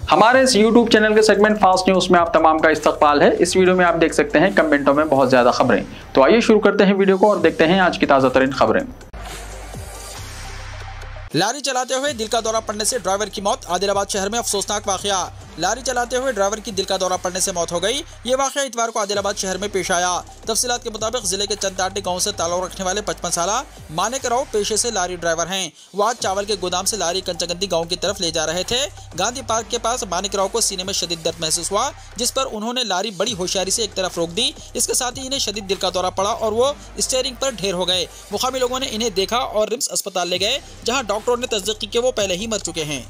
हमारे इस YouTube channel के सेगमेंट फास्ट न्यूज में आप तमाम का इस्तकबाल है। इस वीडियो में आप देख सकते हैं कमेंटों में बहुत ज्यादा खबरें। तो आइए शुरू करते हैं वीडियो को और देखते हैं आज की ताजा तरीन खबरें। लारी चलाते हुए दिल का दौरा पड़ने से ड्राइवर की मौत। आदिलाबाद शहर में अफसोसनाक वाकया। लारी चलाते हुए ड्राइवर की दिल का दौरा पड़ने से मौत हो गई। ये वाकया इतवार को आदिलाबाद शहर में पेश आया। तफसीलात के मुताबिक जिले के चंदाटी गांव से ताल्लुक रखने वाले 55 साला मानिक राव पेशे से लारी ड्राइवर हैं। वो आज चावल के गोदाम से लारी कंचगंदी गांव की तरफ ले जा रहे थे। गांधी पार्क के पास मानिक राव को सीने में शदीद दर्द महसूस हुआ, जिस पर उन्होंने लारी बड़ी होशियारी से एक तरफ रोक दी। इसके साथ ही इन्हें शदीद दिल का दौरा पड़ा और वो स्टीयरिंग पर ढेर हो गए। मुकामी लोगों ने इन्हें देखा और रिम्स अस्पताल ले गए, जहाँ डॉक्टरों ने तस्दीक की कि वो पहले ही मर चुके हैं।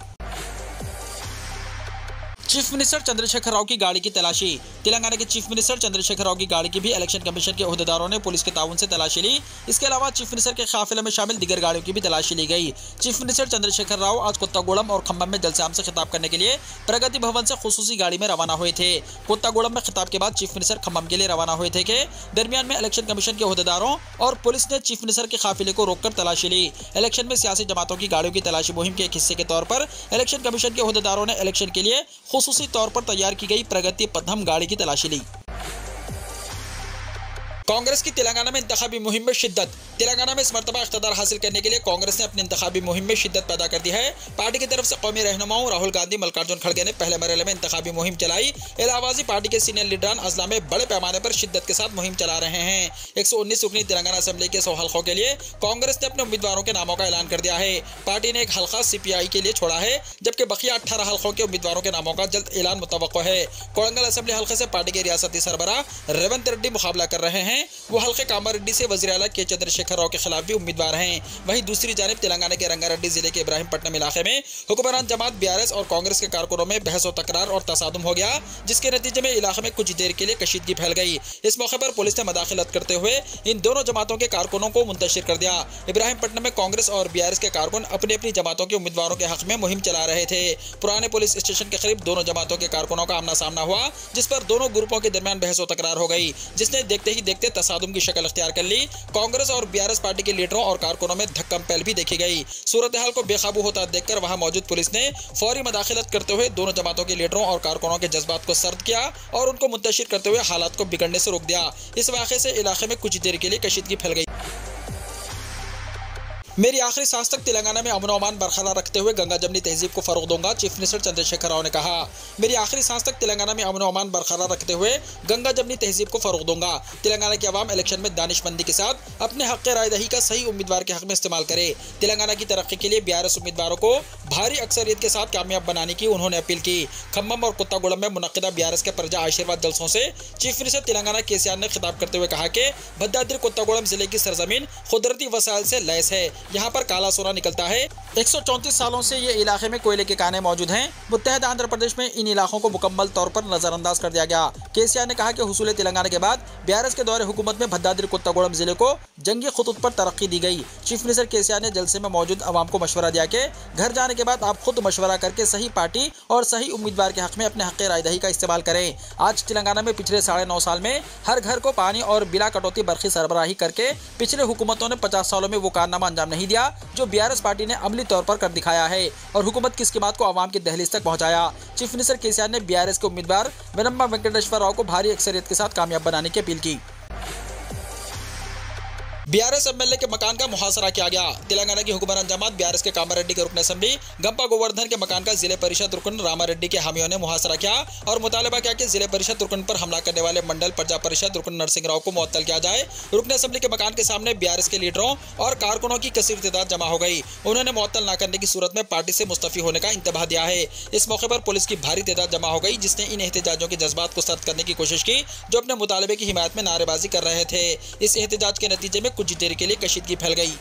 चीफ मिनिस्टर चंद्रशेखर राव की गाड़ी की तलाशी। तेलंगाना के चीफ मिनिस्टर चंद्रशेखर राव की गाड़ी की भी इलेक्शन कमीशन के ओहदेदारों ने पुलिस के ताउन से तलाशी ली। इसके अलावा चीफ मिनिस्टर के काफिले में शामिल दीगर गाड़ियों की भी तलाशी ली गई। चीफ मिनिस्टर चंद्रशेखर राव आज कोत्तागुड़म और खम्मम में जलसे आम से खिताब करने के लिए प्रगति भवन से खुसूसी गाड़ी में रवाना हुए थे। कोत्तागुड़म में खिताब के बाद चीफ मिनिस्टर खम्मम के लिए रवाना हुए थे के दरमियान में इलेक्शन कमीशन के ओहदेदारों और पुलिस ने चीफ मिनिस्टर के काफिले को रोककर तलाशी ली। इलेक्शन में सियासी जमातों की गाड़ियों की तलाशी मुहिम के एक हिस्से के तौर पर इलेक्शन कमीशन के ओहदेदारों ने इलेक्शन के लिए खुसूसी तौर पर तैयार की गई प्रगति पथम गाड़ी की तलाशी ली। कांग्रेस की तेलंगाना में इंतखाबी मुहिम में शिद्दत। तेलंगाना में इस मर्तबा इख्तियार हासिल करने के लिए कांग्रेस ने अपनी इंतखाबी मुहिम में शिद्दत पैदा कर दी है। पार्टी की तरफ से कौमी रहनुमाओं राहुल गांधी, मल्लिकार्जुन खड़गे ने पहले मरहले में इंतखाबी मुहिम चलाई। इलाहाबादी पार्टी के सीनियर लीडरान अजला में बड़े पैमाने पर शिद्दत के साथ मुहिम चला रहे हैं। 119 रुकनी तेलंगाना असेंबली के 100 हल्कों के लिए कांग्रेस ने अपने उम्मीदवारों के नामों का ऐलान कर दिया है। पार्टी ने एक हल्का CPI के लिए छोड़ा है, जबकि बकिया 18 हल्कों के उम्मीदवारों के नामों का जल्द ऐलान मुतवक्को है। कोड़ंगल असेंबली हल्के से पार्टी के रियासती सरबराह रेवंत रेड्डी मुकाबला कर रहे हैं। वो हल्के कामारेड्डी से वज़ीर आला के चंद्रशेखर राव के खिलाफ भी उम्मीदवार हैं। वहीं दूसरी जानिब तेलंगाना के रंगारेड्डी जिले के इब्राहिमपट्टनम इलाके में हुक्मरान जमात BRS और कांग्रेस के कारकुनों में बहस और तकरार और तसादुम हो गया, जिसके नतीजे में इलाके में कुछ देर के लिए कशीदगी फैल गई। इस मौके पर पुलिस ने मदाखिलत करते हुए इन दोनों जमातों के कारकुनों को मुंतशिर कर दिया। इब्राहिमपट्टनम में कांग्रेस और BRS के कारकुन अपनी अपनी जमातों के उम्मीदवारों के हक में मुहिम चला रहे थे। पुराने पुलिस स्टेशन के करीब दोनों जमातों के कारकुनों का आमना सामना हुआ, जिस पर दोनों ग्रुपों के दरमियान बहस और तकरार हो गई, जिसने देखते ही देखते तसादुम की शक्ल अख्तियार कर ली। कांग्रेस और BRS पार्टी के लीडरों और कारकुनों में धक्कम पहल भी देखी गई। सूरत हाल को बेकाबू होता देखकर वहां मौजूद पुलिस ने फौरी मदाखिलत करते हुए दोनों जमातों के लीडरों और कारकुनों के जज्बात को सर्द किया और उनको मुंतशिर करते हुए हालात को बिगड़ने से रोक दिया। इस वाक़े से इलाके में कुछ देर के लिए कशीदगी फैल गई। मेरी आखिरी सांस तक तेलंगाना में अमन अमान बरकरार रखते हुए गंगा जमनी तहजीब को फरोग दूंगा, चीफ मिनिस्टर चंद्रशेखर राव ने कहा। मेरी आखिरी सांस तक तेलंगाना में अमन अमान बरकरार रखते हुए गंगा जमनी तहजीब को फरोग दूंगा। तेलंगाना की आवाम इलेक्शन में दानिशमंदी के साथ अपने हक राय दही का सही उम्मीदवार के हक में इस्तेमाल करे। तेलंगाना की तरक्की के लिए BRS उम्मीदवारों को भारी अक्सरियत के साथ कामयाब बनाने की उन्होंने अपील की। खम्मम और कोत्तागुड़म में मुनक्किदा BRS के प्रजा आशीर्वाद जलसों से चीफ मिनिस्टर तेलंगाना KCR ने खिताब करते हुए कहा कि भद्दाद्री कोत्तागुड़म जिले की सरजमीन कुदरती वसाइल से लैस है। यहाँ पर काला सोना निकलता है। 134 सालों से ये इलाके में कोयले के काने मौजूद हैं। मुत्तहदा आंध्र प्रदेश में इन इलाकों को मुकम्मल तौर पर नजरअंदाज कर दिया गया। KCR ने कहा कि हुसूल तेलंगाना के बाद BRS के दौरे हुकूमत में भद्दाद्री कोत्तागुड़म जिले को जंगी खतूत पर तरक्की दी गई। चीफ मिनिस्टर KCR ने जलसे में मौजूद अवाम को मशवरा दिया कि घर जाने के बाद आप खुद मशवरा करके सही पार्टी और सही उम्मीदवार के हक में अपने हक राय दही का इस्तेमाल करें। आज तेलंगाना में पिछले 9.5 साल में हर घर को पानी और बिला कटौती बरखी सरबराही करके पिछले हुकूमतों ने 50 सालों में वो कारनामा अंजाम नहीं दिया जो BRS पार्टी ने अमली तौर पर कर दिखाया है और हुकूमत की स्कीमात को आवाम की दहलीज तक पहुंचाया। चीफ मिनिस्टर KCR ने BRS के उम्मीदवार वेनम्मा वेंकटेश्वर राव को भारी अक्सरियत के साथ कामयाब बनाने की अपील की। BRS MLA के मकान का मुहासरा किया गया। तेलंगाना की हुक्मरान जमात BRS के कामारेड्डी के रुकन असेंबली गंपा गोवर्धन के मकान का जिले परिषद रुकन रामारेड्डी के हामियों ने मुहासरा किया और मुतालबा किया कि जिले परिषद रुकन पर हमला करने वाले मंडल प्रजा परिषद रुकन नरसिंह राव को मुअत्तल किया जाए। रुकन असेंबली के मकान के सामने BRS के लीडरों और कारकुनों की कसीर तादाद जमा हो गई। उन्होंने मुअत्तल न करने की सूरत में पार्टी से मुस्तफी होने का इंतबाह दिया है। इस मौके पर पुलिस की भारी तादाद जमा हो गई, जिसने इन एहतजाजों के जज्बात को सर्द करने की कोशिश की जो अपने मुतालबे की हिमायत में नारेबाजी कर रहे थे। इस एहतजाज के नतीजे में कुछ देर के लिए कशीदगी फैल गई।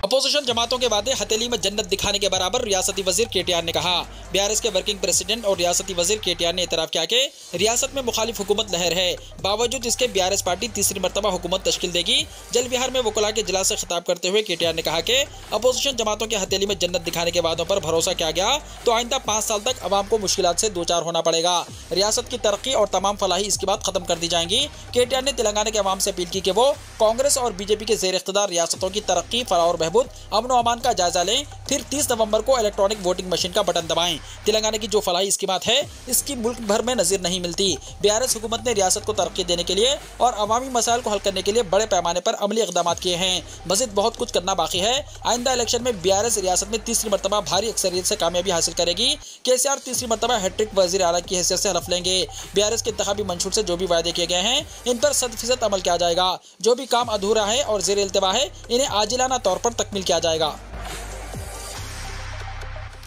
अपोजिशन जमातों के वादे हथेली में जन्नत दिखाने के बराबर, रियासती वजीर KTR ने कहा। BRS के वर्किंग प्रेसिडेंट और रियासती वजीर KTR ने इतराफ़ किया कि रियासत में मुखालिफ हुकूमत लहर है। बावजूद इसके BRS पार्टी तीसरी मरतबा हुकूमत तश्कील देगी। जल बिहार में वकला के इजलास से खिताब करते हुए KTR ने कहा कि अपोजिशन जमातों के हथेली में जन्नत दिखाने के वादों पर भरोसा किया गया तो आइंदा 5 साल तक अवाम को मुश्किलात से दो चार होना पड़ेगा। रियासत की तरक्की और तमाम फलाही इसके बाद खत्म कर दी जाएंगी। KTR ने तेलंगाना के अवाम से अपील की कि वो कांग्रेस और BJP के ज़ेर इख्तिदार रियासतों की तरक्की, फलाह और बहबूद सबूत अमन व अमान का जायजा लें, फिर 30 नवंबर को इलेक्ट्रॉनिक वोटिंग मशीन का बटन दबाएं। तेलंगाना की जो फलाही स्कीमात है इसकी मुल्क भर में नजीर नहीं मिलती। बीआरएस हुकूमत ने रियासत को तरक्की देने के लिए और अवामी मसाइल को हल करने के लिए बड़े पैमाने पर अमली इकदाम किए हैं। मजीद बहुत कुछ करना बाकी है। आइंदा इलेक्शन में बीआरएस रियासत में तीसरी मरतबा भारी अक्सरियत से कामयाबी हासिल करेगी। केसीआर तीसरी मरतबा हैट्रिक वजीर आला की हैसियत से हलफ लेंगे। बीआरएस के इंतखाबी मंशूर से जो भी वायदे किए गए हैं इन पर 100% अमल किया जाएगा। जो भी काम अधूरा है और ज़ेर इल्तिवा है इन्हें आजिलाना तौर पर तकमील किया जाएगा।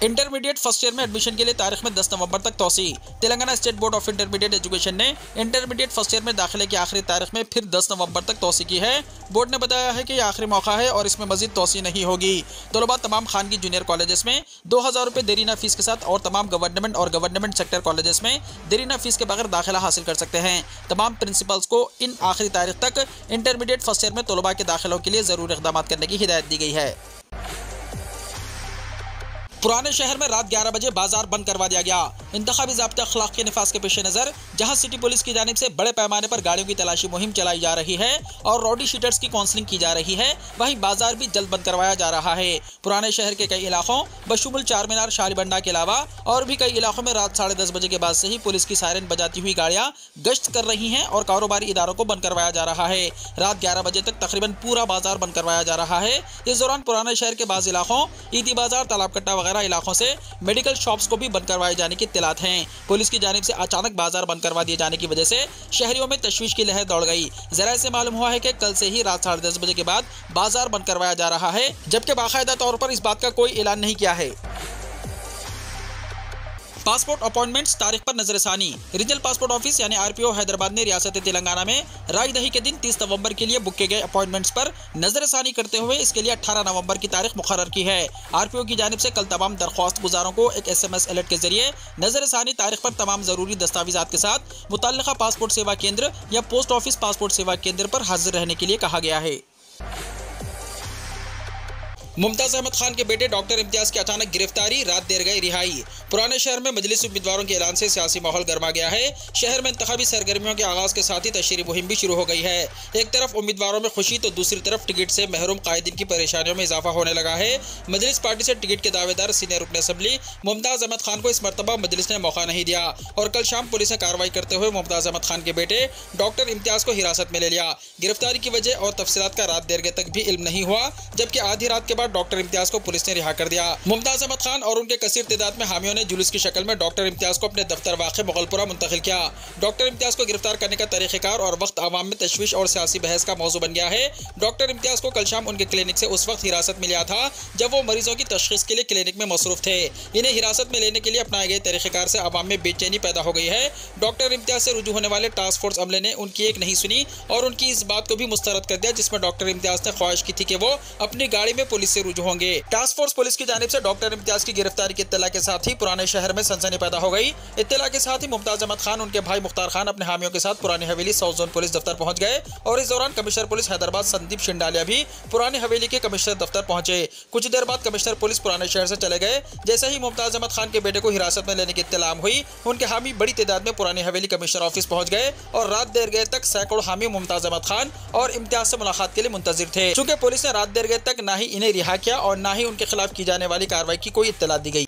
इंटरमीडिएट फर्स्ट ईयर में एडमिशन के लिए तारीख में 10 नवंबर तक तोसी। Telangana state board of intermediate education ने इंटरमीडिएट फर्स्ट ईयर में दाखिले की आखिरी तारीख में फिर 10 नवंबर तक तोसी की है। बोर्ड ने बताया है कि यह आखिरी मौका है और इसमें मजीद तोसी नहीं होगी। तलबा तमाम खानगी जूनियर कॉलेजेस में 2000 रुपये देरीना फीस के साथ और तमाम गवर्नमेंट और गवर्नमेंट सेक्टर कॉलेजेस में देरीना फीस के बगैर दाखिला हासिल कर सकते हैं। तमाम प्रिंसिपल्स को इन आखिरी तारीख तक इंटरमीडिएट फर्स्ट ईयर में तलबा के दाखिलों के लिए ज़रूरी इक़दाम करने की हिदायत दी गई है। पुराने शहर में रात 11 बजे बाजार बंद करवा दिया गया। इंतखाबी ज़ाब्ता अखलाक के निफाज के पेश नज़र जहां सिटी पुलिस की जानिब से बड़े पैमाने पर गाड़ियों की तलाशी मुहिम चलाई जा रही है और रॉडी शीटर्स की काउंसलिंग की जा रही है, वहीं बाजार भी जल्द बंद करवाया जा रहा है। पुराने शहर के कई इलाकों बशुमुल चार मीनार, शालीबंडा के अलावा और भी कई इलाकों में रात 10:30 बजे के बाद से ही पुलिस की सायरन बजाती हुई गाड़ियां गश्त कर रही हैं और कारोबारी इदारों को बंद करवाया जा रहा है। रात 11 बजे तक तकरीबन पूरा बाजार बंद करवाया जा रहा है। इस दौरान पुराने शहर के बाज़ इलाकों, ईदी बाजार, तालाब कट्टा वगैरह इलाकों से मेडिकल शॉप्स को भी बंद करवाए जाने की इत्तलात हैं। पुलिस की जानिब से अचानक बाजार बंद करवा दिए जाने की वजह से शहरियों में तशवीश की लहर दौड़ गई। जरा से मालूम हुआ है कि कल से ही रात 10:30 बजे के बाद बाजार बंद करवाया जा रहा है, जबकि बाकायदा तौर पर इस बात का कोई ऐलान नहीं किया है। पासपोर्ट अपॉइंटमेंट्स तारीख पर नजरसानी। रीजनल पासपोर्ट ऑफिस यानी आरपीओ हैदराबाद ने रियासत तेलंगाना में राजदही के दिन 30 नवंबर के लिए बुक किए गए अपॉइंटमेंट्स पर नजरसानी करते हुए इसके लिए 18 नवंबर की तारीख मुकर्रर की है। आरपीओ की जानिब से कल तमाम दरख्वास्त गुजारों को एक SMS अलर्ट के जरिए नजरसानी तारीख पर तमाम जरूरी दस्तावेजात के साथ मुतल्लिका पासपोर्ट सेवा केंद्र या पोस्ट ऑफिस पासपोर्ट सेवा केंद्र पर हाजिर रहने के लिए कहा गया है। मुमताज अहमद खान के बेटे डॉक्टर इम्तियाज की अचानक गिरफ्तारी, रात देर गई रिहाई। पुराने शहर में मजलिस उम्मीदवारों के ऐलान से सियासी माहौल गर्मा गया है। शहर में इंतखाबी सरगर्मियों के आगाज के साथ ही तशरीह मुहिम भी शुरू हो गई है। एक तरफ उम्मीदवारों में खुशी तो दूसरी तरफ टिकट से महरूम कायदीन की परेशानियों में इजाफा होने लगा है। मजलिस पार्टी से टिकट के दावेदार सीनियर रुकन असम्बली मुमताज अहमद खान को इस मरतबा मजलिस ने मौका नहीं दिया और कल शाम पुलिस ने कार्रवाई करते हुए मुमताज अहमद खान के बेटे डॉक्टर इम्तियाज को हिरासत में ले लिया। गिरफ्तारी की वजह और तफसीलात का रात देर तक भी इल्म नहीं हुआ, जबकि आधी रात के बाद डॉक्टर इम्तियाज को पुलिस ने रिहा कर दिया। मुमताज अहमद खान और उनके कसीर तादाद में हामियों ने जुलूस की शक्ल में डॉक्टर इम्तियाज को अपने दफ्तर वाक़े मुगलपुरा मुंतकिल किया। डॉक्टर इम्तियाज को गिरफ्तार करने का तरीक़ेकार और वक्त आवाम में तशवीश और सियासी बहस का मौजू बन गया है। डॉक्टर इम्तियाज को कल शाम उनके क्लिनिक से उस वक्त हिरासत में लिया था जब वो मरीजों की तशखीस के लिए क्लिनिक में मसरूफ थे। इन्हें हिरासत में लेने के लिए अपनाए गए तरीक़ेकार से आवाम में बेचैनी पैदा हो गई है। डॉक्टर इम्तियाज से रुजू होने वाले टास्क फोर्स अमले ने उनकी एक नहीं सुनी और उनकी इस बात को भी मुस्तरद कर दिया जिसमें डॉक्टर इम्तियाज ने ख्वाहिश की थी कि वो अपनी गाड़ी में पुलिस से रुजू होंगे। टास्क फोर्स पुलिस की जानिब से डॉक्टर इम्तियाज की गिरफ्तारी की इत्तला के साथ ही पुराने शहर में सनसनी पैदा हो गई। इत्तला के साथ ही मुमताज अहमद खान उनके भाई मुख्तार खान अपने हामियों के साथ पुरानी हवेली साउथ जोन पुलिस दफ्तर पहुंच गए और इस दौरान कमिश्नर पुलिस हैदराबाद संदीप शिंडालिया भी पुरानी हवेली के कमिश्नर दफ्तर पहुंचे। कुछ देर बाद कमिश्नर पुलिस पुराने शहर से चले गए। जैसे ही मुमताज अहमद खान के बेटे को हिरासत में लेने की इत्तलाम हुई, उनके हामी बड़ी तादाद में पुरानी हवेली कमिश्नर ऑफिस पहुंच गए और रात देर गए तक सैकड़ों हामी मुमताज अहमद खान और इम्तियाज से मुलाकात के लिए मुंतजिर थे। चूंकि पुलिस ने रात देर गए तक ना ही इन्हें रिहा किया और ना ही उनके खिलाफ की जाने वाली कार्रवाई की कोई इत्तला दी गई।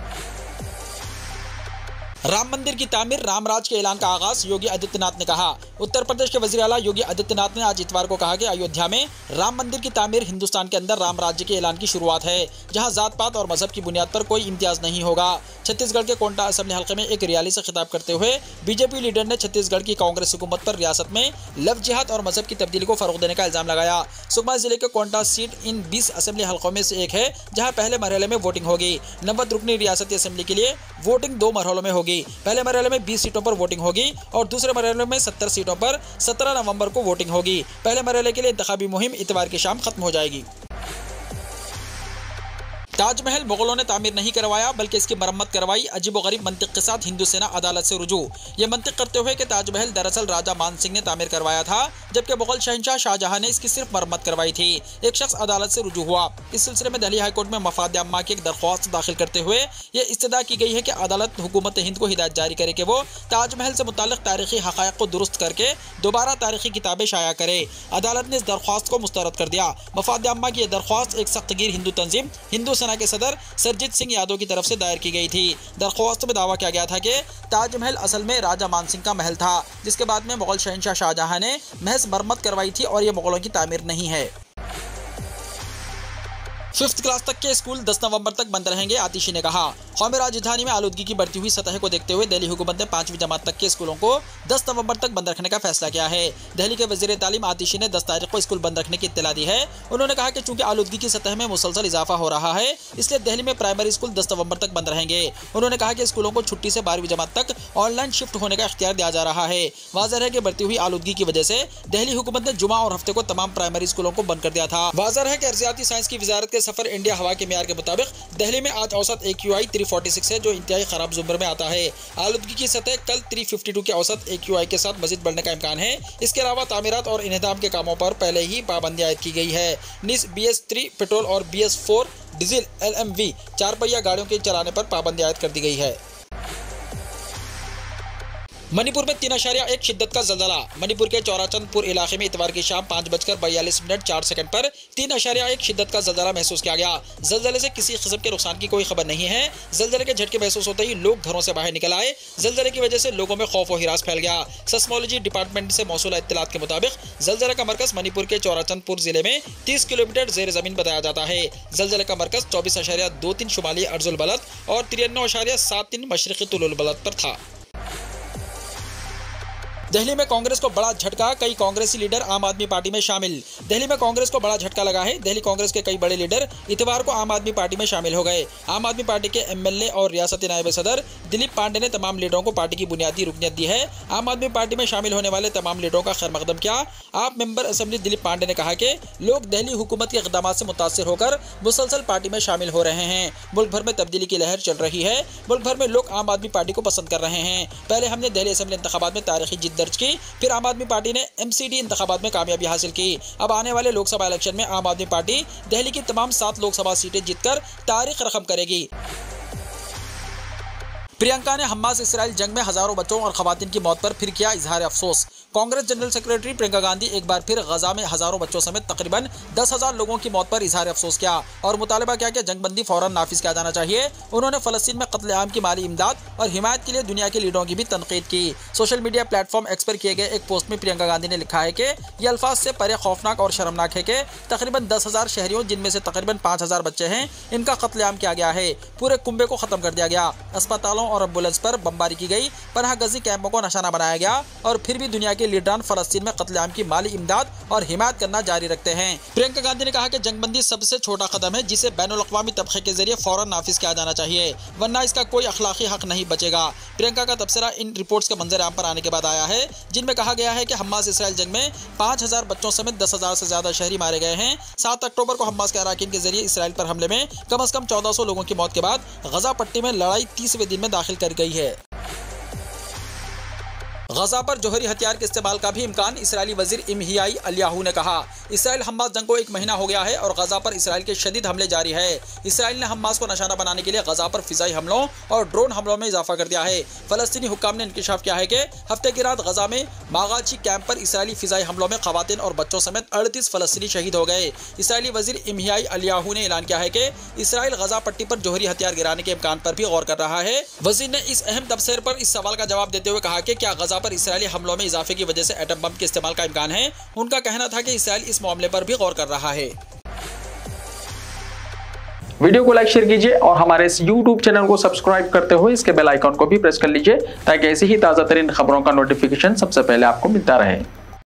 राम मंदिर की तामीर, रामराज के ऐलान का आगाज, योगी आदित्यनाथ ने कहा। उत्तर प्रदेश के वजीर आला योगी आदित्यनाथ ने आज इतवार को कहा कि अयोध्या में राम मंदिर की तामीर हिंदुस्तान के अंदर राम राज्य के ऐलान की शुरुआत है, जहां जात पात और मजहब की बुनियाद पर कोई इम्तियाज नहीं होगा। छत्तीसगढ़ के कोंटा असेंबली हल्के में एक रैली से खिताब करते हुए बीजेपी लीडर ने छत्तीसगढ़ की कांग्रेस हुकूमत पर रियासत में लव जिहाद और मजहब की तब्दीली को फरोग देने का इल्जाम लगाया। सुकमा जिले के कोंटा सीट इन 20 असेंबली हल्कों में से एक है जहां पहले मरहले में वोटिंग होगी। 90 रुकनी रियासती असेंबली के लिए वोटिंग 2 मरहलों में होगी। पहले मरहले में 20 सीटों पर वोटिंग होगी और दूसरे मरहले में 70 सीटों पर 17 नवंबर को वोटिंग होगी। पहले मरहले के लिए इंतखाबी मुहिम इतवार की शाम खत्म हो जाएगी। ताजमहल मुगलों ने तामीर नहीं करवाया बल्कि इसकी मरम्मत करवाई। अजीबोगरीब मंतिक के साथ हिंदू सेना अदालत से रुजू। ये मंतिक करते हुए कि ताजमहल दरअसल राजा मान सिंह ने तामीर करवाया था, जबकि मुगल शहंशाह शाहजहां ने इसकी सिर्फ मरम्मत करवाई थी। एक शख्स अदालत से रुजू हुआ। इस सिलसिले में दिल्ली हाईकोर्ट में मफाद आम्मा की एक दरख्वास्त दाखिल करते हुए ये इस्तदा की गई है कि अदालत हुकूमत हिंद को हिदायत जारी करे कि वो ताजमहल से मुताल्लिक तारीखी हक़ाइक़ को दुरुस्त करके दोबारा तारीखी किताबें शाया करे। अदालत ने इस दरख्वास्त को मुस्तरद कर दिया। मफाद आम्मा की यह दरख्वास्त एक सख्तगीर हिंदू तंजीम हिंदू सेना के सदर सरजीत सिंह यादव की तरफ से दायर की गई थी। दरख्वास्त में दावा किया गया था कि ताजमहल असल में राजा मान सिंह का महल था, जिसके बाद में मुगल शहंशाह शाहजहां ने महज मरम्मत करवाई थी और ये मुगलों की तामीर नहीं है। 5th क्लास तक के स्कूल 10 नवंबर तक बंद रहेंगे, आतिशी ने कहा। कौमी राजधानी में आलूदगी की बढ़ती हुई सतह को देखते हुए दिल्ली हुकूमत ने 5वीं जमात तक के स्कूलों को 10 नवंबर तक बंद रखने का फैसला किया है। दिल्ली के वजीर तालीम आतिशी ने 10 तारीख को स्कूल बंद रखने की इत्तला दी है। उन्होंने कहा कि चूंकि आलूदगी की सतह में मुसलसल इजाफा हो रहा है, इसलिए दिल्ली में प्राइमरी स्कूल 10 नवंबर तक बंद रहेंगे। उन्होंने कहा कि स्कूलों को छुट्टी से 12वीं जमात तक ऑनलाइन शिफ्ट होने का इख्तियार दिया जा रहा है। वाज़ेह है कि बढ़ती हुई आलूदगी की वजह से दिल्ली हुकूमत ने जुमा और हफ्ते को तमाम प्राइमरी स्कूलों को बंद कर दिया था। वाज़ेह है कि अर्जियाती साइंस की वजारत के सफर इंडिया हवा के मेयार के मुताबिक दिल्ली में आज औसत AQI 346 है, जो इंतहाई खराब जुमरे में आता है। आलूदगी की सतह कल 352 के औसत AQI के साथ मजीद बढ़ने का इम्कान है। इसके अलावा तामीरात और इन्हदाम के कामों पर पहले ही पाबंदी आयद की गई है। NIS BS3 पेट्रोल और BS4 डीजल LMV 4 पहिया गाड़ियों के चलाने पर पाबंदी आयद कर दी गई है। मणिपुर में 3.1 शिद्दत का ज़लज़ला। मणिपुर के चौराचंदपुर इलाके में इतवार की शाम 5:42 पर 3.1 शिद्दत का ज़लज़ला महसूस किया गया। ज़लज़ले से किसी किस्म के नुकसान की कोई खबर नहीं है। ज़लज़ले के झटके महसूस होते ही लोग घरों से बाहर निकल आए। ज़लज़ले की वजह से लोगों में खौफ और हिरास फैल गया। सेस्मोलॉजी डिपार्टमेंट से मौसूल इत्तलात के मुताबिक ज़लज़ले का मरकज़ मणिपुर के चौराचंदपुर जिले में 30 किलोमीटर ज़ेर ज़मीन बताया जाता है। ज़लज़ले का मरकज़ 24.23 शुमाली अर्जुल बलद और 93.73 मशरक़ी तुलुल बलद पर था। दिल्ली में कांग्रेस को बड़ा झटका, कई कांग्रेसी लीडर आम आदमी पार्टी में शामिल। दिल्ली में कांग्रेस को बड़ा झटका लगा है। दिल्ली कांग्रेस के कई बड़े लीडर इतवार को आम आदमी पार्टी में शामिल हो गए। आम आदमी पार्टी के MLA और रियासती नायब सदर दिलीप पांडे ने तमाम लीडरों को पार्टी की बुनियादी रुकनियत दी है। आम आदमी पार्टी में शामिल होने वाले तमाम लीडरों का खैर मकदम किया। आप मेंबर असेंबली दिलीप पांडे ने कहा कि लोग दिल्ली हुकूमत के इक़दाम से मुतासिर होकर मुसलसल पार्टी में शामिल हो रहे हैं। मुल्क भर में तब्दीली की लहर चल रही है। मुल्क भर में लोग आम आदमी पार्टी को पसंद कर रहे हैं। पहले हमने दिल्ली असेंबली इंतखाबात में तारीखी जीत दर्ज की, फिर आम आदमी पार्टी ने MCD इंतखाबात में कामयाबी हासिल की। अब आने वाले लोकसभा इलेक्शन में आम आदमी पार्टी दिल्ली की तमाम 7 लोकसभा सीटें जीतकर तारीख रकम करेगी। प्रियंका ने हमास इसराइल जंग में हजारों बच्चों और खवातीन की मौत पर फिर किया इजहार अफसोस। कांग्रेस जनरल सेक्रेटरी प्रियंका गांधी एक बार फिर गजा में हजारों बच्चों समेत तकरीबन 10,000 लोगों की मौत पर इजहार अफसोस किया और मुतालबा किया कि जंगबंदी फौरन नाफिज किया जाना चाहिए। उन्होंने फलस्तीन में कत्लेआम की माली इमदाद और हिमायत के लिए दुनिया के लीडरों की भी तनकीद की। सोशल मीडिया प्लेटफॉर्म एक्स पर किए गए एक पोस्ट में प्रियंका गांधी ने लिखा है कि ये अल्फाज से परे खौफनाक और शर्मनाक है कि तकरीबन 10,000 शहरियों, जिनमें से तकरीबन 5,000 बच्चे हैं, इनका कत्लेआम किया गया है। पूरे कुंबे को खत्म कर दिया गया। अस्पतालों और एम्बुलेंस पर बमबारी की गई। पनाह गजी कैंपों को निशाना बनाया गया और फिर भी दुनिया के लीडरान फलस्तीन में कत्लेआम की माली इमदाद और हिमायत करना जारी रखते हैं। प्रियंका गांधी ने कहा कि जंगबंदी सबसे छोटा कदम है जिसे बैनुल-अक़वामी तबक़े के जरिए फौरन नाफिज किया जाना चाहिए, वरना इसका कोई अखलाकी हक नहीं बचेगा। प्रियंका का तबसरा इन रिपोर्ट्स के मंजर आम पर आने के बाद आया है, जिनमें कहा गया है कि हमास इसराइल जंग में 5,000 बच्चों समेत 10,000 से ज्यादा शहरी मारे गए हैं। 7 अक्टूबर को हमास के अराकीन के जरिए इसराइल पर हमले में कम से कम 1400 लोगों की मौत के बाद गजा पट्टी में लड़ाई 30वें दिन में दाखिल कर गई है। गजा पर जौहरी हथियार के इस्तेमाल का भी इम्कान, इसराइली वजीर इम्हियाई अलियाहू ने कहा। इसराइल हमास जंग को 1 महीना हो गया है और गजा पर इसराइल के शदीद हमले जारी है। इसराइल ने हमास को निशाना बनाने के लिए गजा पर फिजाई हमलों और ड्रोन हमलों में इजाफा कर दिया है। फलस्तीनी हुक्काम ने इंकशाफ किया है कि हफ्ते की रात गजा में मागाची कैंप पर इसराइली फिजाई हमलों में खवातीन और बच्चों समेत 38 फलस्तीनी शहीद हो गए। इसराइली वजीर इम्हियाई अलियाहू ने ऐलान किया है कि इसराइल गजा पट्टी पर जौहरी हथियार गिराने के इम्कान पर भी गौर कर रहा है। वजीर ने इस अहम तबसरे पर इस सवाल का जवाब देते हुए कहा कि क्या गजा पर इसराइली हमलों में इजाफे की वजह से एटम बम के इस्तेमाल का इम्कान है। उनका कहना था कि इसराइल इस मामले पर भी गौर कर रहा है। वीडियो को लाइक शेयर कीजिए और हमारे इस YouTube चैनल को सब्सक्राइब करते हुए इसके बेल आइकॉन को भी प्रेस कर लीजिए ताकि ऐसी ही ताज़ा तरीन खबरों का नोटिफिकेशन सबसे पहले आपको मिलता रहे।